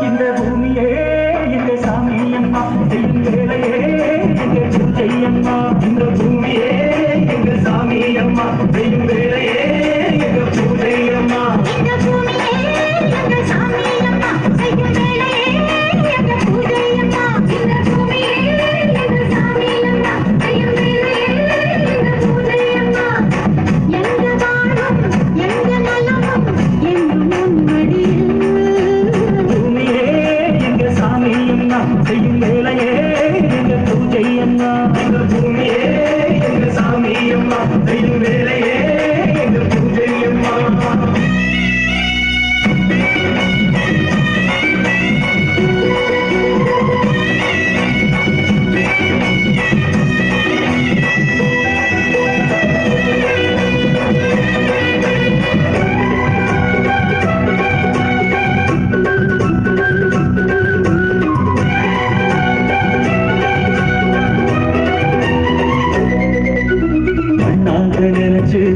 இந்த பூமியே எங்க சாமி அம்மா செய்யும் வேலையே எங்க பூஜை அம்மா இந்த பூமியே எங்க சாமி அம்மா செய்யும் வேலையே எங்க பூஜை அம்மா இந்த பூமியே எங்க சாமி அம்மா செய்யும் வேலையே எங்க பூஜை அம்மா இந்த பூமியே எங்க சாமி அம்மா செய்யும் வேலையே எங்க பூஜை அம்மா எங்க வாழும் எங்க நலமும் எங்கும் உன்மடியில் பூமியே எங்க சாமி அம்மா செய்யும் வேலையே எங்க பூஜை அம்மா இந்த பூமியே எங்க சாமி அம்மா செய்யும் வேலையே எங்க பூஜை அம்மா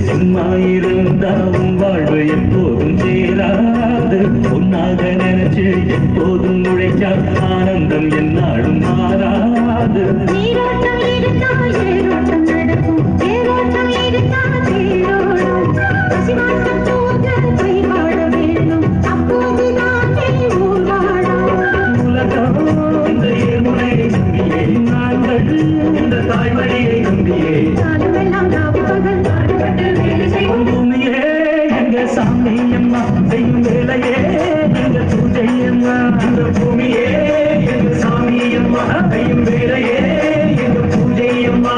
சும்மா இருந்தாவும் வாழ்வு எப்போதும் சேராது பொன்னாக நினைச்சு எப்போதும் உழைச்சா ஆனந்தம் என்னாலும் மாறாது நீரோட்டம் இருந்தால் ஏரோட்டம் நடக்கும் ஏரோட்டம் இருந்தால் தேரோடும் பசிவாட்டம் போக பயிர் வாழ வேண்டும் அப்போதுதான் ஊர் வாழும் உலகம் இந்த ஏமுனை நம்பியே நாங்கள் இந்த தாய்மொழியை நம்பியே நாளுமெல்லாம் ஞாபகங்கள் பூமியே எங்க சாமி அம்மா செய்யும் வேலையே எங்க பூஜை அம்மா இந்த பூமியே எங்க சாமி அம்மா செய்யும் வேலையே எங்க பூஜை அம்மா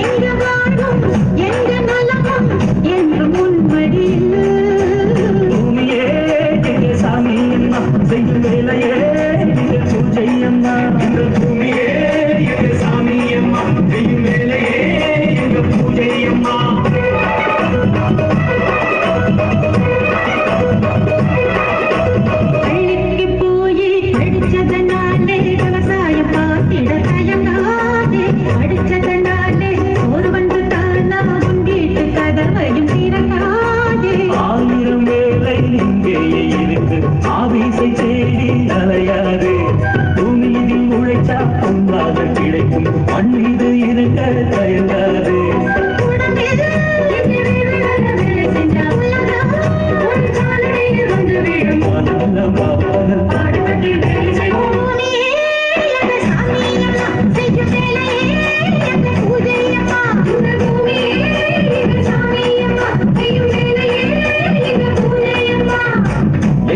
எங்க வாழும் எங்க நலமும் என்றும் உன்மடியில் பூமியே எங்க சாமி அம்மா செய்யும் வேலையே எங்க பூஜை அம்மா இந்த பூமியே எங்க சாமி அம்மா செய்யும் வேலையே எங்க பூஜை அம்மா பள்ளிக்கு போய் படிச்சதனாலே விவசாயம் பார்த்திட தயங்காதே படிச்சதனாலே ஒரு வந்து தானா உன் வீட்டு கதவையும் திறக்காதே ஆயிரம் வேலை இங்கேயே இருக்கு ஆபீஸை தேடி அலையாது பூமியில் உழைச்சா பொன்னாக கிடைக்கும் மண் மீது இருக்க தயங்காது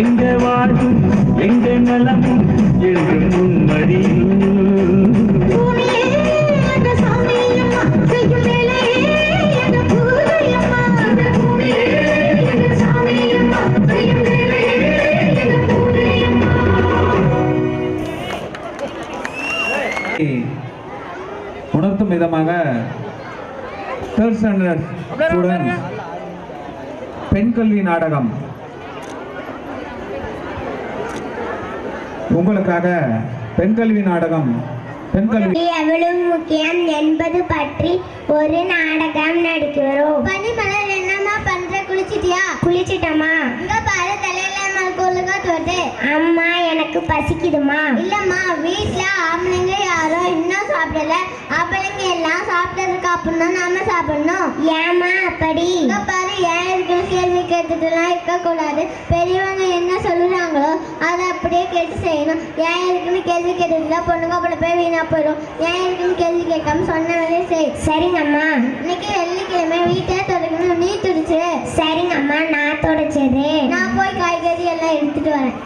எங்க வாழும் எங்க நலமும் என்றும் உன்மடியில் உணர்த்தும் விதமாக தேர்ட் ஸ்டாண்டர்ட் ஸ்டூடெண்ட்ஸ் பெண் கல்வி நாடகம் உங்களுக்காக பெண் கல்வி நாடகம் எவ்வளவு முக்கியம் என்பது பற்றி ஒரு நாடகம் நடிக்கிறோம். பனிமலர் என்னமா பண்ற? குளிச்சிட்டியா? குளிச்சிட்டமா. இங்க பாரு தலையில வருது. அம்மா எனக்கு பசிக்குதுமா. இல்லம்மா வீட்டுல ஆம்பளைங்க யாரும் இன்னும் சாப்பிடல. ஆம்பளைங்க எல்லாம் சாப்பிட்டதுக்கு அப்புறம் தான் நாம சாப்பிடணும். ஏமா அப்படி? இங்க பாரு ஏன் இருக்கு கேள்வி கேட்டுட்டுலாம் இருக்க கூடாது. பெரியவங்க என்ன சொல்லுறாங்களோ அதை அப்படியே கேட்டு செய்யணும். ஏன் இருக்குன்னு கேள்வி கேட்டுட்டுல பொண்ணுங்க அப்படி போய் வீணா போயிடும். ஏன் இருக்குன்னு கேள்வி கேட்காம சொன்ன வேலையை செய். சரிங்கம்மா. இன்னைக்கு வெள்ளிக்கிழமை வீட்டை தொடக்கணும். நீ துடிச்சு. சரிங்கம்மா நான் துடைச்சது. நான் போய் காய்கறி எல்லாம் எடுத்துட்டு வரேன்.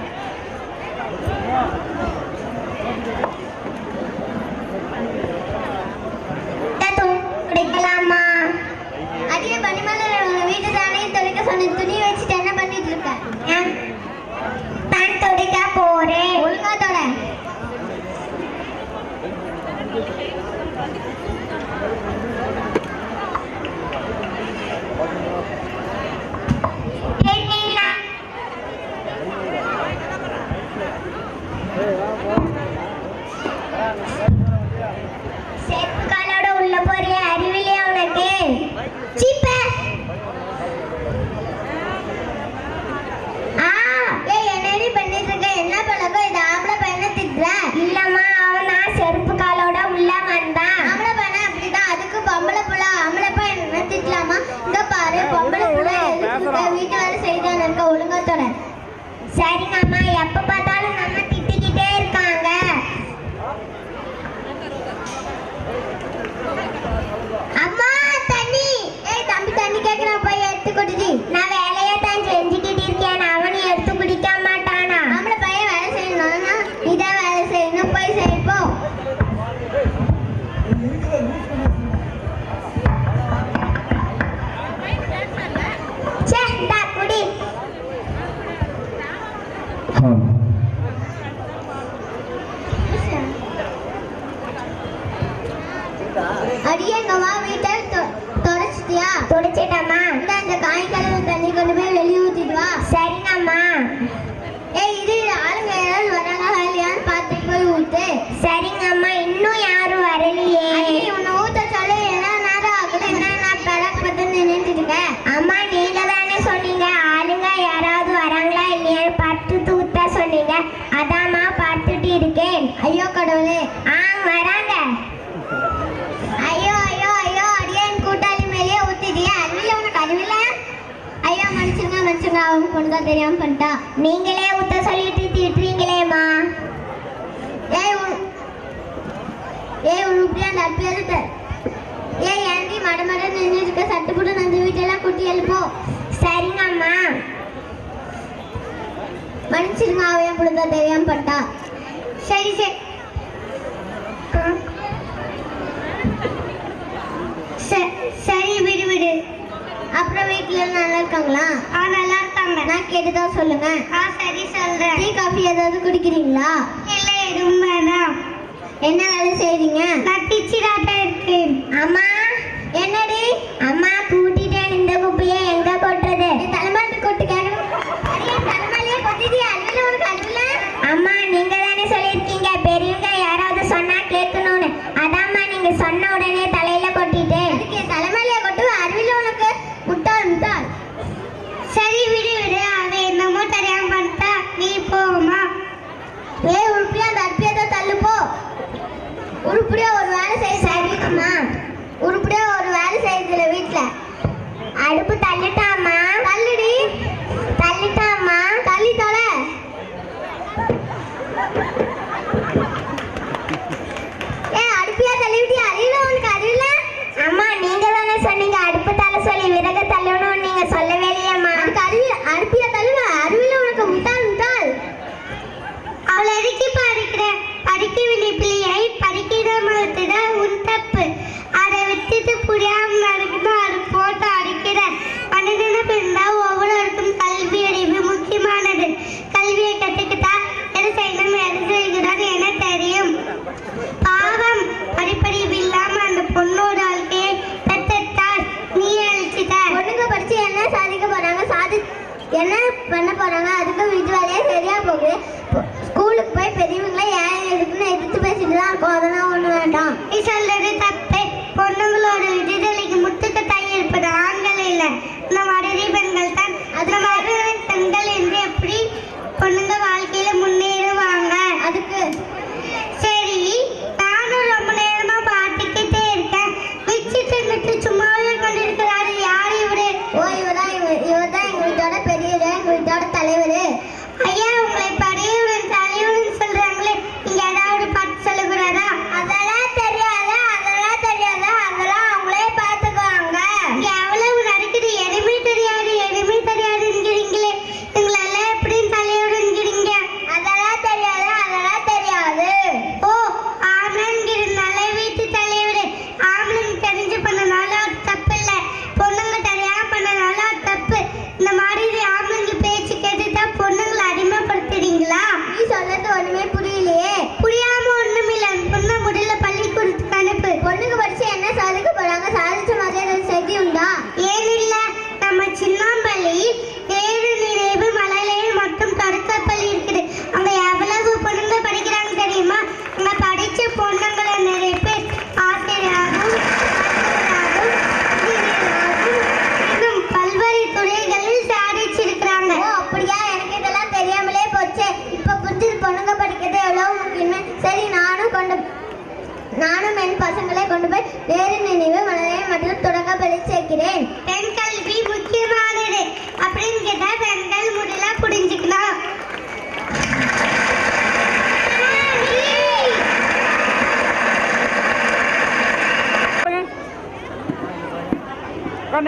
துடைக்கலாமா? அடியே பனிமலர் வீட்டு தானே துடைக்க சொன்ன. துணி வச்சுட்டு என்ன பண்ணிட்டு இருக்க? தான் துடைக்க போறேன். ஒழுங்கா தொட. செப்புகளோட உள்ள போறிய அறிவிலையா உனக்கு? சீப்ப என்னடி பண்ணிட்டு இருக்க? என்ன தெரியாதம்மா, எப்ப பார்த்தாலும் நம்ம திட்டிக்கிட்டே இருக்காங்க. அம்மா தண்ணி. ஏய் தம்பி, தண்ணி கேக்குறா, போய் எடுத்து குடிடி. நான் வேலையை தான் செஞ்சுக்கிட்டு இருக்கேன், அவனும் எடுத்து குடிக்க மாட்டானா? நம்மள பையன் வேலை செய்யணும்னா இதான் வேலை செய்யணும், போய் செய்ப்போ. சே டா குடி. அடியங்கம்மா, வீட்டை தொடச்சிட்டியா? தொடச்சிட்டம்மா. இந்த காய் கழுவு தண்ணி கொண்டு போய் வெளியே ஊத்திட்டு வா. சரிங்கம்மா. ஏய் இது ஆளுங்க யாராவது வராங்களா இல்லையான்னு பார்த்துட்டு போய் ஊத்து. சரிங்கம்மா. இன்னும் யாரும் வரலையே. உன்னை ஊத்த சொல்லி எல்லா நேரம் ஆகுது, என்ன நான் பழக்க பத்து நின்றுட்டு இருக்கேன். அம்மா நீங்க தானே சொன்னீங்க ஆளுங்க யாராவது வராங்களா இல்லையா பார்த்து ஊத்த சொன்னீங்க, அதாம்மா பார்த்துட்டு இருக்கேன். ஐயோ கடவுளே, வராங்க. ஐயோ ஐயோ ஐயோ, அடியேன் கூட்டாளி மேலேயே ஊத்திட்டியா? அறிவில உனக்கு அறிவில? ஐயோ மனுஷங்க மனுஷங்க, அவங்க பொண்ணுதா தெரியாம பண்ணிட்டா. நீங்களே ஊத்த சொல்லிட்டு திட்டுறீங்களேம்மா. ஏய் உருப்படியா அந்த அப்பியாரு. ஏய் ஏன்டி மட மட நின்று இருக்க, சட்டு போட்டு நஞ்சு வீட்டெல்லாம் குட்டி எழுப்போ. சரிங்கம்மா. மனுஷங்க அவன் பொண்ணுதா தெரியாம பண்ணிட்டா. சரி சரி. சரி விடு விடு. அப்புறம் வீட்டுல நல்லா இருக்காங்களா? நல்லா இருக்காங்க. நான் கேட்டுதான் சொல்லுங்க. சரி சொல்றேன். டீ காஃபி ஏதாவது குடிக்கிறீங்களா? இல்ல எதுவும் வேணாம். என்ன வேலை செய்றீங்க? நான் டீச்சராக இருக்கேன். அம்மா என்னடி? அம்மா கூட்டிட்டேன், இந்த குப்பையை எங்க கொட்டுறது? தலைமாட்டு கொட்டு கேட்கணும். தலைமாலையே கொட்டிட்டியா? அதுல உனக்கு அதுல? அம்மா நீங்க தானே சொல்லியிருக்கீங்க பெரியவங்க யாராவது சொன்னா கேட்கணும்னு, அதாம்மா நீங்க சொன்ன உடனே தலையில கொட்டிட்டேன். அதுக்கு தலைமையில கொட்டு, அறிவில உனக்கு முட்டாள் முட்டாள். சரி விடு விடு, அவன் என்னமோ தெரியாம பண்ணிட்டா, நீ போமா. ஏய் உருப்படியா அந்த அற்பியத்தை தள்ளு போ. உருப்படியா ஒரு வேலை செய்ய. சரிங்கம்மா. உருப்படியா ஒரு வேலை செய்யறதுல வீட்டுல அடுப்பு தள்ளிட்டாமா? தள்ளுடி. தள்ளிட்டாமா? தள்ளி தொலை. அடுப்பியா தள்ளிவிட்டியா? அறிவில உனக்கு அறிவில? அம்மா நீங்க தானே சொன்னீங்க அடுப்பு தள்ள சொல்லி, விறகு தள்ளணும் நீங்க சொல்லவே இல்லையம்மா. அதுக்கு அடுப்பியா தள்ளுவ? அறிவில உனக்கு முட்டாள் முட்டாள். அவளை எதுக்கு படிக்கிறேன்? படிக்க வேண்டிய பிள்ளையை படிக்கிற மறுத்துட உன் தப்பு. அதை விட்டுட்டு புரியாம நடக்கணும், அது போட்டு அடிக்கிற. பன்னெண்டு பிறந்தா ஒவ்வொருவருக்கும் கல்வி அறிவு முக்கியமானது. கல்வியை கற்றுக்கிட்டா எது செய்யணும் எது செய்கிறார் என தெரியும். பாவம் படிப்பறிவு இல்லாம அந்த பொண்ணோட வாழ்க்கையை பெற்றார், நீ அழிச்சிட்டார். பொண்ணுங்க படிச்சு என்ன சாதிக்க போறாங்க? என்ன பண்ண போறாங்க? அதுக்கு வீட்டு வேலையே சரியா போகுது. ஸ்கூலுக்கு போய் பெரியவங்கள ஏன் எதுக்குன்னு எதிர்த்து பேசிட்டு தான் இருக்கும், அதெல்லாம் ஒண்ணு வேண்டாம். நீ சொல்றது தப்பு. பொண்ணுங்களோட விடுதலைக்கு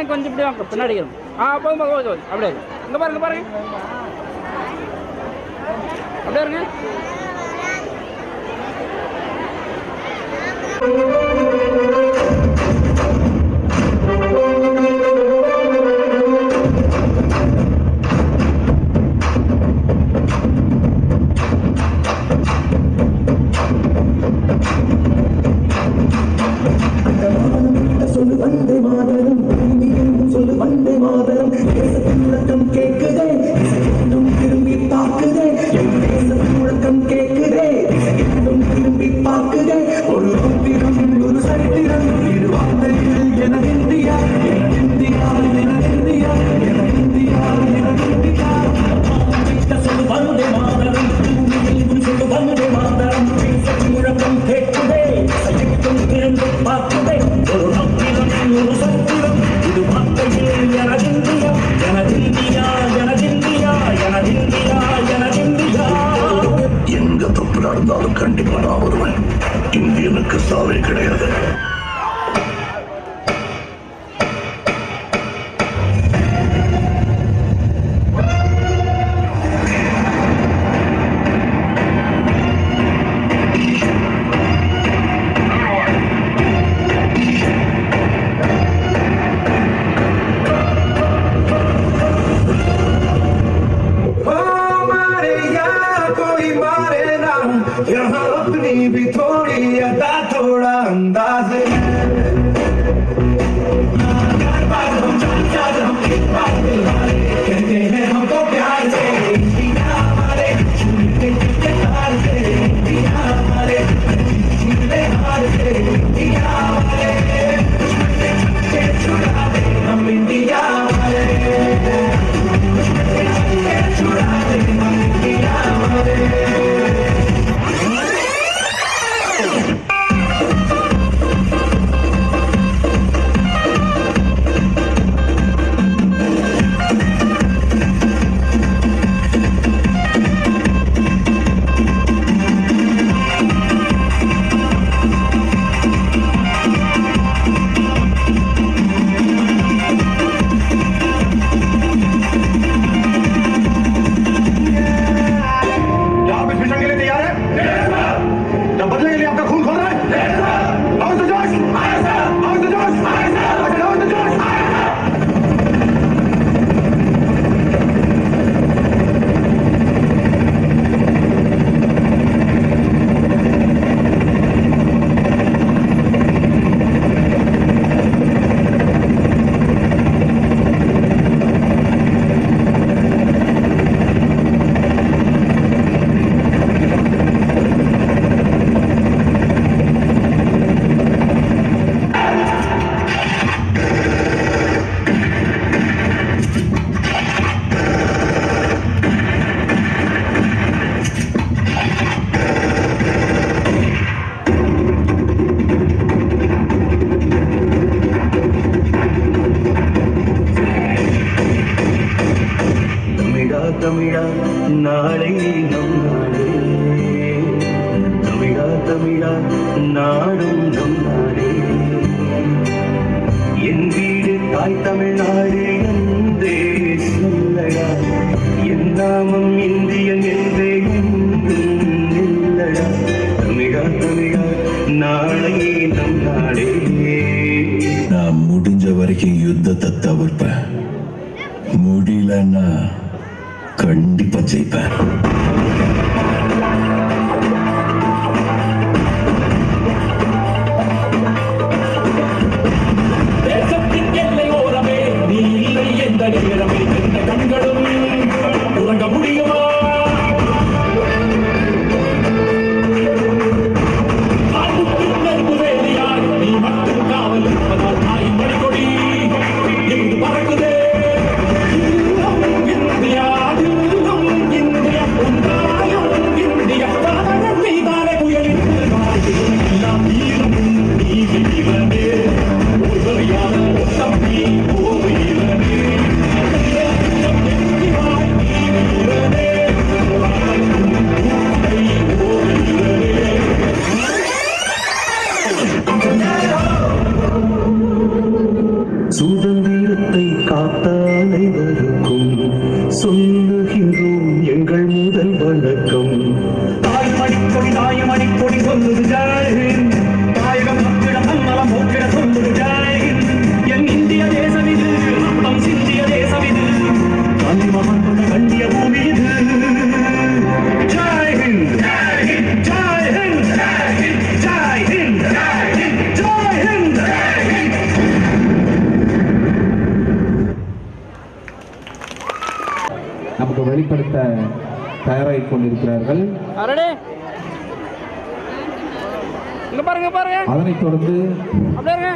கொஞ்சம் இப்படி வாங்க பின்னாடி போதும் போதும் அப்படியே இங்கே பாருங்க பாருங்க அப்படியே இருங்க சொல்லு வந்தே மாதரம் சொல்லு வந்தே மாதரம் முழக்கம் கேட்குதே இன்னும் திரும்பி பார்க்குதே என் தேச முழக்கம் கேட்குதே இன்னும் திரும்பி பார்க்குதே ஒரு தோத்திரம் ஒரு சரித்திரம் இரு வார்த்தையில் எனது இந்தியா இந்தியா எனது இந்தியா எனது இந்தியா எனது இந்தியா சொல்லு வந்தே மாதரம் சொல்லு வந்தே மாதரம் முழக்கம் கேட்குதே இன்னும் திரும்பி பார்க்குதே ஒரு தோத்திரம் ஒரு சரித்திரம் இது வார்த்தையில் எனது இந்தியா எனது இந்தியா எனது இந்தியா எனது இந்தியா எனது இந்தியா எங்க தப்பு நடந்தாலும் கண்டிப்பா நான் வருவேன் இந்தியனுக்கு சாவே கிடையாது यहाँ अपनी भी थोड़ी अदा थोड़ा अंदाज कहते हैं हमको प्यार से इंडिया हमारे छूटे हार से इंडिया हमारे छूटे हार से इंडिया हमारे छुड़ा दे हम इंडिया हमारे छुड़ा दे हम इंडिया हमारे தமிழா நாளை நம் நாடே தமிழா தமிழா நாடும் நம் நாடே என் வீடு தாய் தமிழ்நாடு என்றே சொல்லடா என் நாமம் இந்தியன் என்றே இல்லடா தமிழா தமிழா நாளை நம் நாடே நான் முடிஞ்ச வரைக்கும் யுத்தத்தை தவிர்ப்பேன் முடியலன்னா கண்டிப்பா ஜெயிப்பேன் தேசத்தின் எல்லை ஓரமே நீ வேண்டும். தாய்மணிக்கொடி தாய்மணிக்கொடி சொல்லுது ஜெய் ஹிந்த். தாயகம் மக்கிட தன்னலம் போக்கிட சொல்லுது ஜெய் ஹிந்த். என் இந்திய தேசம் இது, ரத்தம் சிந்திய தேசம் இது, கண்மகன் கொண்ட கண்டிய பூமி இது. ஜெய் ஹிந்த், ஜெய் ஹிந்த், ஜெய் ஹிந்த், ஜெய் ஹிந்த், ஜெய் ஹிந்த். நமக்கு வெளிப்படுத்த தயாராகிக் கொண்டிருக்கிறார்கள். ரெடி இங்க பாருங்க பாருங்க அதனைத் தொடர்ந்து அப்படியே இருங்க